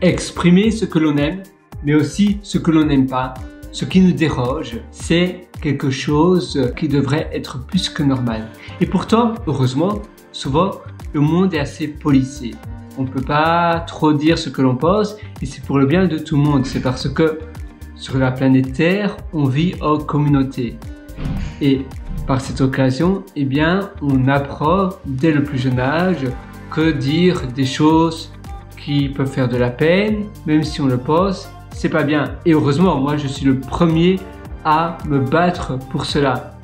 Exprimer ce que l'on aime, mais aussi ce que l'on n'aime pas, ce qui nous dérange, c'est quelque chose qui devrait être plus que normal. Et pourtant, heureusement, souvent, le monde est assez policé. On ne peut pas trop dire ce que l'on pense et c'est pour le bien de tout le monde. C'est parce que sur la planète Terre, on vit en communauté. Et par cette occasion, eh bien, on apprend dès le plus jeune âge que dire des choses qui peuvent faire de la peine, même si on le pense, c'est pas bien. Et heureusement, moi je suis le premier à me battre pour cela.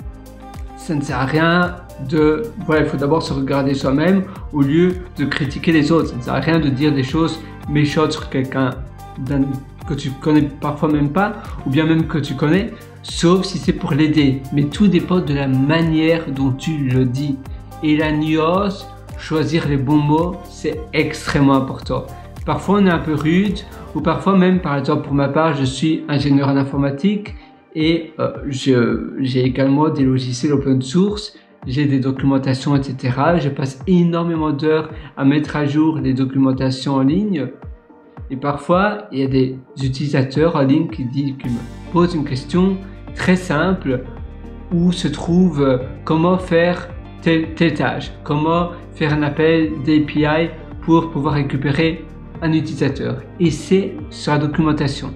Ça ne sert à rien de... Voilà, il faut d'abord se regarder soi-même au lieu de critiquer les autres. Ça ne sert à rien de dire des choses méchantes sur quelqu'un que tu connais parfois même pas, ou bien même que tu connais, sauf si c'est pour l'aider. Mais tout dépend de la manière dont tu le dis. Et la nuance, choisir les bons mots, c'est extrêmement important. Parfois on est un peu rude, ou parfois même, par exemple pour ma part, je suis ingénieur en informatique et j'ai également des logiciels open source, j'ai des documentations, etc. Je passe énormément d'heures à mettre à jour les documentations en ligne. Et parfois, il y a des utilisateurs en ligne qui me posent une question très simple où se trouve comment faire telle tâche, comment faire un appel d'API pour pouvoir récupérer un utilisateur. Et c'est sur la documentation.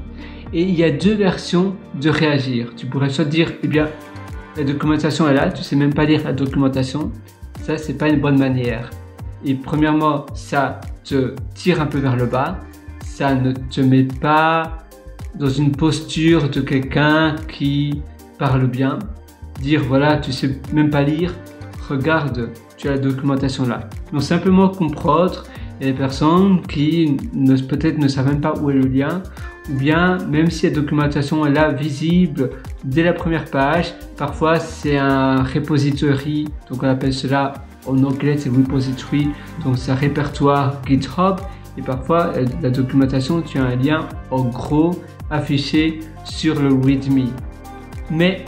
Et il y a deux versions de réagir. Tu pourrais soit dire, eh bien, la documentation est là, tu sais même pas lire la documentation. Ça, c'est pas une bonne manière. Et premièrement, ça te tire un peu vers le bas. Ça ne te met pas dans une posture de quelqu'un qui parle bien. Dire, voilà, tu sais même pas lire, regarde, tu as la documentation là. Donc simplement comprendre, il y a des personnes qui peut-être ne savent même pas où est le lien, ou bien même si la documentation est là visible dès la première page, parfois c'est un repository, donc on appelle cela en anglais c'est repository, donc c'est un répertoire GitHub, et parfois la documentation, tu as un lien en gros affiché sur le README. Mais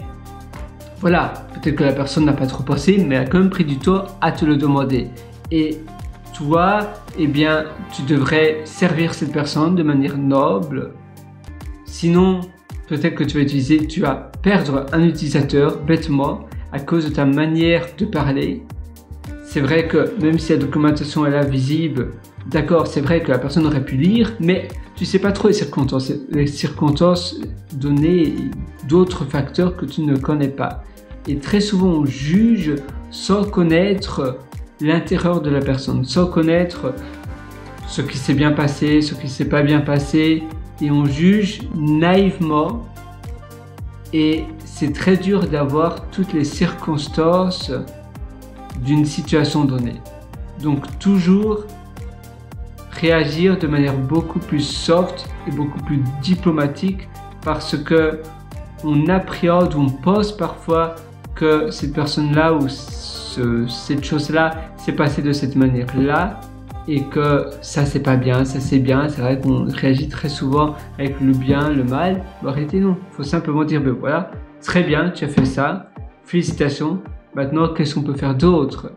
voilà, peut-être que la personne n'a pas trop pensé, mais elle a quand même pris du temps à te le demander. Et toi, eh bien, tu devrais servir cette personne de manière noble. Sinon, peut-être que tu vas perdre un utilisateur bêtement à cause de ta manière de parler. C'est vrai que même si la documentation est là visible, d'accord, c'est vrai que la personne aurait pu lire, mais tu sais pas trop les circonstances données, d'autres facteurs que tu ne connais pas. Et très souvent, on juge sans connaître l'intérieur de la personne, sans connaître ce qui s'est bien passé, ce qui s'est pas bien passé, et on juge naïvement. Et c'est très dur d'avoir toutes les circonstances d'une situation donnée. Donc toujours réagir de manière beaucoup plus soft et beaucoup plus diplomatique parce que on appréhende ou on pense parfois que cette personne-là ou cette chose-là s'est passée de cette manière-là et que ça c'est pas bien, ça c'est bien. C'est vrai qu'on réagit très souvent avec le bien, le mal. Mais en réalité non, il faut simplement dire ben voilà, très bien, tu as fait ça, félicitations. Maintenant, qu'est-ce qu'on peut faire d'autre?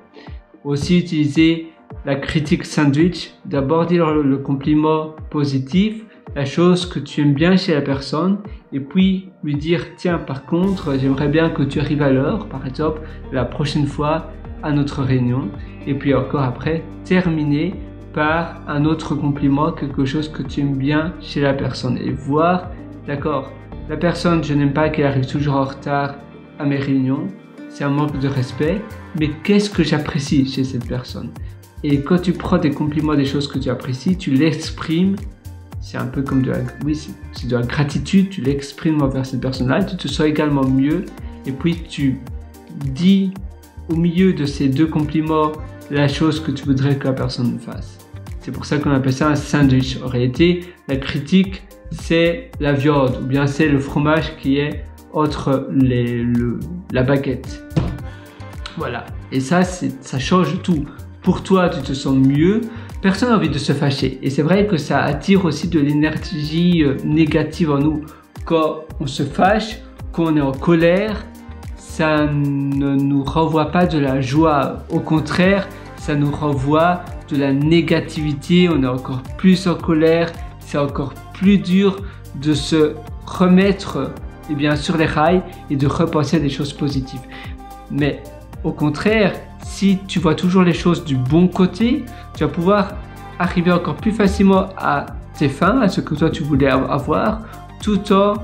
Aussi utiliser la critique sandwich, d'abord dire le compliment positif, la chose que tu aimes bien chez la personne, et puis lui dire tiens par contre j'aimerais bien que tu arrives à l'heure par exemple la prochaine fois à notre réunion, et puis encore après terminer par un autre compliment, quelque chose que tu aimes bien chez la personne et voir d'accord, la personne je n'aime pas qu'elle arrive toujours en retard à mes réunions, c'est un manque de respect, mais qu'est-ce que j'apprécie chez cette personne? Et quand tu prends des compliments, des choses que tu apprécies, tu l'exprimes. C'est un peu comme c'est de la gratitude, tu l'exprimes envers cette personne-là, tu te sens également mieux. Et puis tu dis au milieu de ces deux compliments la chose que tu voudrais que la personne fasse. C'est pour ça qu'on appelle ça un sandwich. En réalité, la critique, c'est la viande ou bien c'est le fromage qui est entre la baguette. Voilà. Et ça change tout. Pour toi, tu te sens mieux, personne n'a envie de se fâcher. Et c'est vrai que ça attire aussi de l'énergie négative en nous. Quand on se fâche, quand on est en colère, ça ne nous renvoie pas de la joie. Au contraire, ça nous renvoie de la négativité, on est encore plus en colère, c'est encore plus dur de se remettre sur les rails et de repenser à des choses positives. Mais au contraire, si tu vois toujours les choses du bon côté, tu vas pouvoir arriver encore plus facilement à tes fins, à ce que toi tu voulais avoir, tout en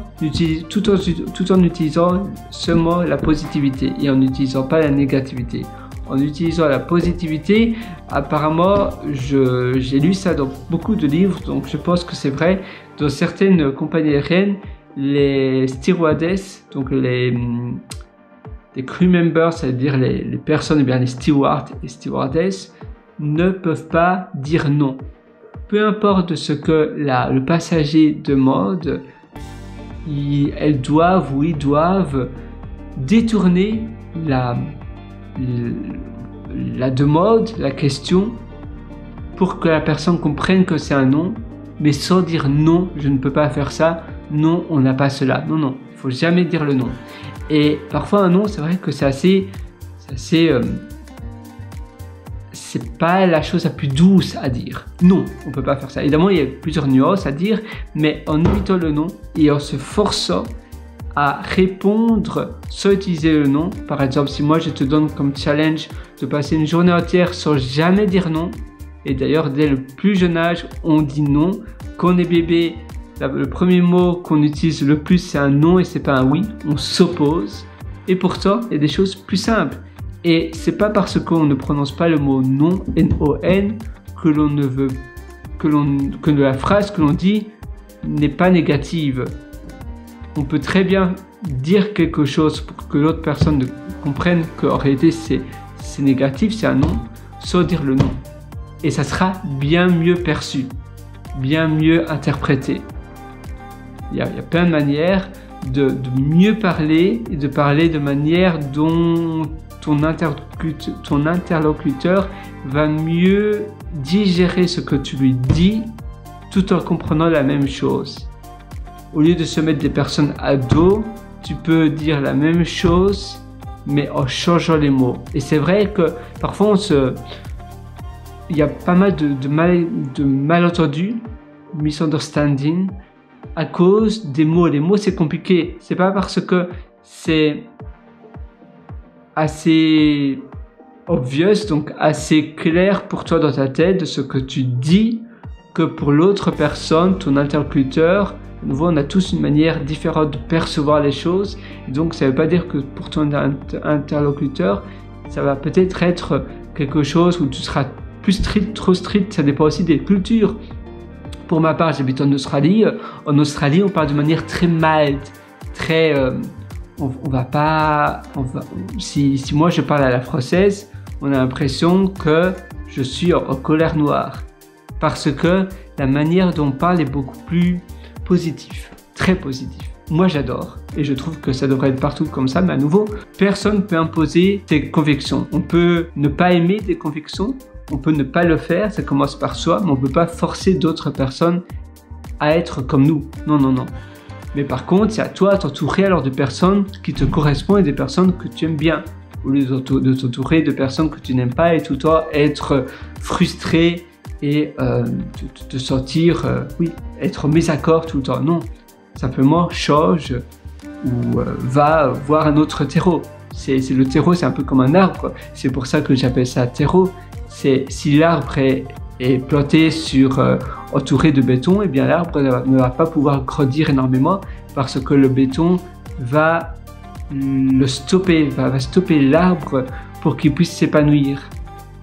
utilisant seulement la positivité et en n'utilisant pas la négativité. En utilisant la positivité, apparemment, j'ai lu ça dans beaucoup de livres, donc je pense que c'est vrai. Dans certaines compagnies aériennes, les stewardesses, donc les crew members, c'est-à-dire les personnes, les stewards et stewardesses, ne peuvent pas dire non. Peu importe ce que le passager demande, elles doivent ou ils doivent détourner la demande, la question, pour que la personne comprenne que c'est un non, mais sans dire non, je ne peux pas faire ça, non, on n'a pas cela. Non, non, il ne faut jamais dire le non. Et parfois un non, c'est vrai que c'est pas la chose la plus douce à dire. Non, on ne peut pas faire ça. Évidemment, il y a plusieurs nuances à dire, mais en évitant le non et en se forçant à répondre sans utiliser le non. Par exemple, si moi je te donne comme challenge de passer une journée entière sans jamais dire non, et d'ailleurs dès le plus jeune âge on dit non, quand on est bébé, le premier mot qu'on utilise le plus c'est un non et c'est pas un oui, on s'oppose. Et pourtant il y a des choses plus simples, et c'est pas parce qu'on ne prononce pas le mot non, N-O-N, que l'on ne veut que la phrase que l'on dit n'est pas négative. On peut très bien dire quelque chose pour que l'autre personne comprenne qu'en réalité c'est négatif, c'est un non, sans dire le non. Et ça sera bien mieux perçu, bien mieux interprété. Il y a plein de manières de mieux parler et de parler de manière dont ton interlocuteur va mieux digérer ce que tu lui dis tout en comprenant la même chose. Au lieu de se mettre des personnes à dos, tu peux dire la même chose, mais en changeant les mots. Et c'est vrai que parfois il y a pas mal de malentendus, misunderstanding, à cause des mots. Les mots, c'est compliqué. C'est pas parce que c'est assez obvious, donc assez clair pour toi dans ta tête de ce que tu dis, que pour l'autre personne, ton interlocuteur, de nouveau, on a tous une manière différente de percevoir les choses. Et donc, ça ne veut pas dire que pour ton interlocuteur, ça va peut-être être quelque chose où tu seras plus strict, trop strict. Ça dépend aussi des cultures. Pour ma part, j'habite en Australie. En Australie, on parle de manière très mild, très... si moi je parle à la française, on a l'impression que je suis en colère noire. Parce que la manière dont on parle est beaucoup plus positif, très positif. Moi j'adore et je trouve que ça devrait être partout comme ça, mais à nouveau, personne ne peut imposer tes convictions. On peut ne pas aimer tes convictions, on peut ne pas le faire, ça commence par soi, mais on ne peut pas forcer d'autres personnes à être comme nous. Non, non, non. Mais par contre, c'est à toi de t'entourer alors de personnes qui te correspondent et des personnes que tu aimes bien, au lieu de t'entourer de personnes que tu n'aimes pas et tout le temps être frustré et te sentir, être en mésaccord tout le temps. Non, simplement change ou va voir un autre terreau. Le terreau, c'est un peu comme un arbre. C'est pour ça que j'appelle ça terreau. Si l'arbre est planté entouré de béton, et bien l'arbre ne va pas pouvoir grandir énormément parce que le béton va stopper l'arbre pour qu'il puisse s'épanouir.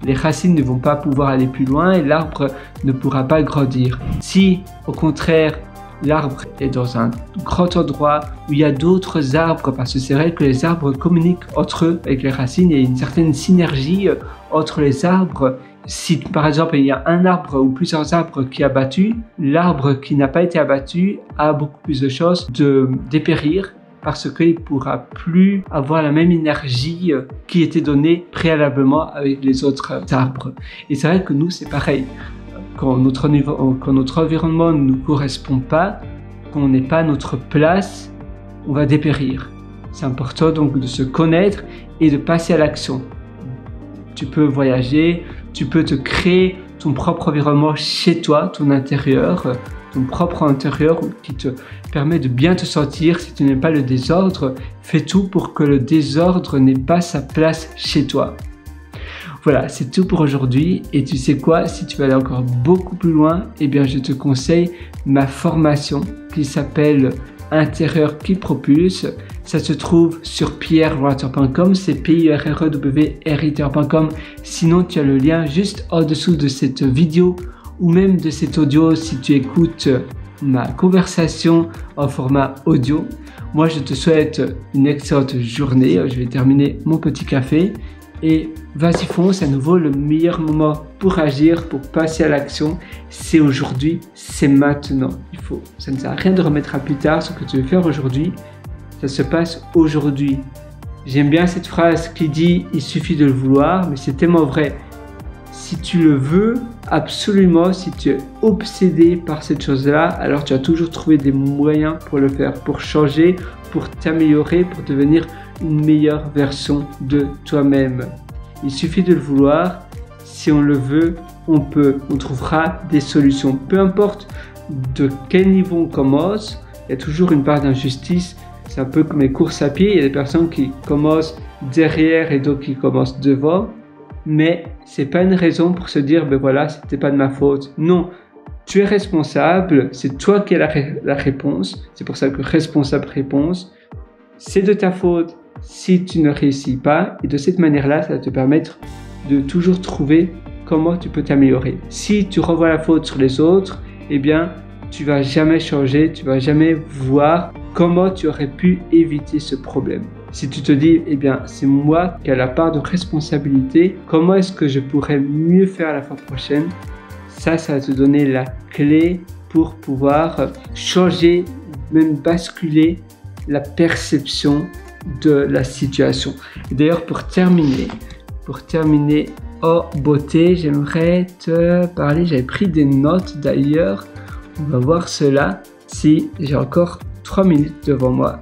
Les racines ne vont pas pouvoir aller plus loin et l'arbre ne pourra pas grandir. Si, au contraire, l'arbre est dans un grand endroit où il y a d'autres arbres, parce que c'est vrai que les arbres communiquent entre eux avec les racines, il y a une certaine synergie entre les arbres. Si par exemple il y a un arbre ou plusieurs arbres qui est abattu, l'arbre qui n'a pas été abattu a beaucoup plus de chances de dépérir parce qu'il ne pourra plus avoir la même énergie qui était donnée préalablement avec les autres arbres. Et c'est vrai que nous c'est pareil. Quand notre environnement ne nous correspond pas, quand on n'est pas à notre place, on va dépérir. C'est important donc de se connaître et de passer à l'action. Tu peux voyager, tu peux te créer ton propre environnement chez toi, ton intérieur, ton propre intérieur, qui te permet de bien te sentir. Si tu n'aimes pas le désordre, fais tout pour que le désordre n'ait pas sa place chez toi. Voilà, c'est tout pour aujourd'hui. Et tu sais quoi, si tu veux aller encore beaucoup plus loin, eh bien je te conseille ma formation qui s'appelle Intérieur qui propulse. Ça se trouve sur pierrewriter.com, c'est pierrewriter.com. Sinon, tu as le lien juste en dessous de cette vidéo ou même de cet audio si tu écoutes ma conversation en format audio. Moi, je te souhaite une excellente journée. Je vais terminer mon petit café et vas-y fonce. À nouveau, le meilleur moment pour agir, pour passer à l'action, c'est aujourd'hui, c'est maintenant. Ça ne sert à rien de remettre à plus tard ce que tu veux faire aujourd'hui. Ça se passe aujourd'hui. J'aime bien cette phrase qui dit « il suffit de le vouloir », mais c'est tellement vrai. Si tu le veux absolument, si tu es obsédé par cette chose-là, alors tu vas toujours trouver des moyens pour le faire, pour changer, pour t'améliorer, pour devenir une meilleure version de toi-même. Il suffit de le vouloir. Si on le veut, on peut. On trouvera des solutions. Peu importe de quel niveau on commence, il y a toujours une part d'injustice. C'est un peu comme les courses à pied. Il y a des personnes qui commencent derrière et d'autres qui commencent devant. Mais c'est pas une raison pour se dire, ben voilà, c'était pas de ma faute. Non, tu es responsable. C'est toi qui as la réponse. C'est pour ça que responsable réponse. C'est de ta faute si tu ne réussis pas. Et de cette manière-là, ça va te permettre de toujours trouver comment tu peux t'améliorer. Si tu renvoies la faute sur les autres, eh bien, tu vas jamais changer, tu vas jamais voir comment tu aurais pu éviter ce problème. Si tu te dis, eh bien, c'est moi qui ai la part de responsabilité, comment est-ce que je pourrais mieux faire la fois prochaine? Ça va te donner la clé pour pouvoir changer, même basculer la perception de la situation. D'ailleurs, pour terminer en beauté, j'aimerais te parler, j'avais pris des notes d'ailleurs, on va voir cela si j'ai encore 3 minutes devant moi.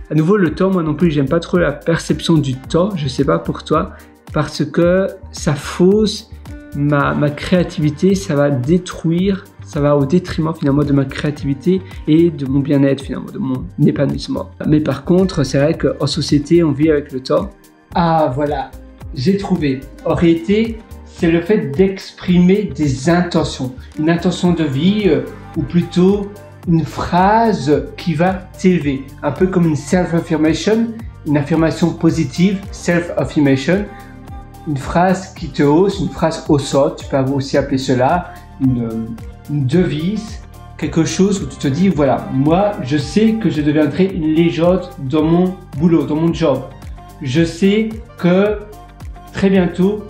À nouveau, le temps, moi non plus, j'aime pas trop la perception du temps, je sais pas pour toi, parce que ça fausse ma créativité, ça va détruire, ça va au détriment finalement de ma créativité et de mon bien-être finalement, de mon épanouissement. Mais par contre, c'est vrai qu'en société, on vit avec le temps. Ah voilà, j'ai trouvé. En réalité, c'est le fait d'exprimer des intentions. Une intention de vie ou plutôt une phrase qui va t'élever. Un peu comme une self-affirmation, une affirmation positive, self-affirmation. Une phrase qui te hausse, une phrase haussante, tu peux aussi appeler cela une devise, quelque chose où tu te dis, voilà, moi je sais que je deviendrai une légende dans mon boulot, dans mon job. Je sais que très bientôt,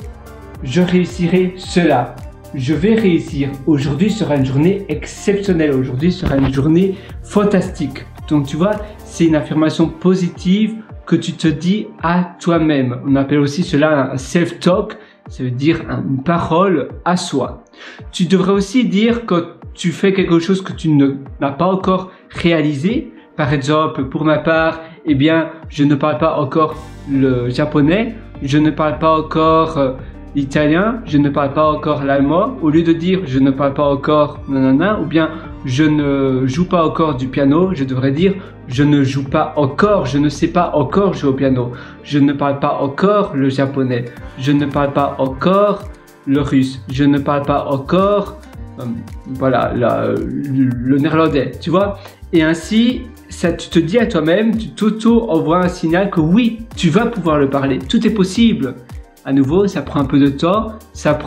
je réussirai cela. Je vais réussir. Aujourd'hui sera une journée exceptionnelle. Aujourd'hui sera une journée fantastique. Donc tu vois, c'est une affirmation positive que tu te dis à toi-même. On appelle aussi cela un self-talk. Ça veut dire une parole à soi. Tu devrais aussi dire quand tu fais quelque chose que tu n'as pas encore réalisé. Par exemple, pour ma part, eh bien, je ne parle pas encore le japonais. Je ne parle pas encore l'italien, je ne parle pas encore l'allemand. Au lieu de dire je ne parle pas encore nanana, ou bien je ne joue pas encore du piano, je devrais dire je ne joue pas encore, je ne sais pas encore jouer au piano. Je ne parle pas encore le japonais, je ne parle pas encore le russe, je ne parle pas encore le néerlandais, tu vois. Et ainsi, ça, tu te dis à toi-même, tu t'auto-envoies un signal que oui, tu vas pouvoir le parler, tout est possible. À nouveau, ça prend un peu de temps, ça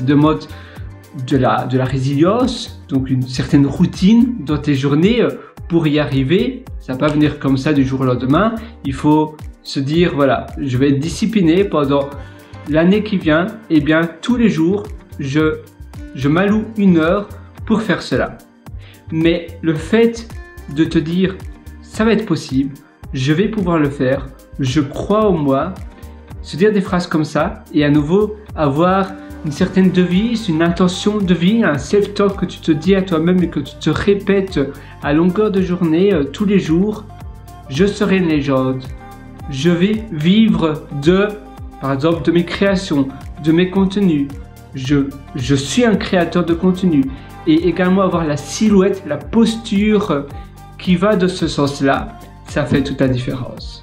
demande de la résilience, donc une certaine routine dans tes journées pour y arriver. Ça ne va pas venir comme ça du jour au lendemain. Il faut se dire, voilà, je vais être discipliné pendant l'année qui vient. Et bien, tous les jours, je m'alloue 1 heure pour faire cela. Mais le fait de te dire, ça va être possible, je vais pouvoir le faire, je crois en moi, se dire des phrases comme ça et à nouveau avoir une certaine devise, une intention de vie, un self-talk que tu te dis à toi-même et que tu te répètes à longueur de journée, tous les jours. Je serai une légende. Je vais vivre par exemple, de mes créations, de mes contenus. Je suis un créateur de contenu et également avoir la silhouette, la posture qui va de ce sens-là, ça fait toute la différence.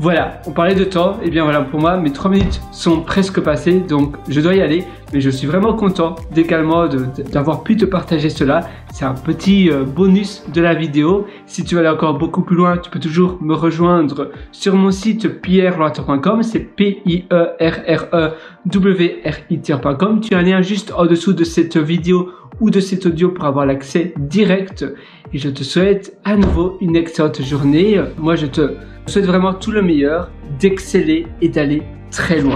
Voilà, on parlait de temps, et bien voilà, pour moi, mes 3 minutes sont presque passées, donc je dois y aller, mais je suis vraiment content également d'avoir pu te partager cela. C'est un petit bonus de la vidéo. Si tu veux aller encore beaucoup plus loin, tu peux toujours me rejoindre sur mon site pierreloiter.com, c'est pierrerewriter.com. Tu as un lien juste en dessous de cette vidéo ou de cet audio pour avoir l'accès direct. Et je te souhaite à nouveau une excellente journée. Moi, je te souhaite vraiment tout le meilleur, d'exceller et d'aller très loin.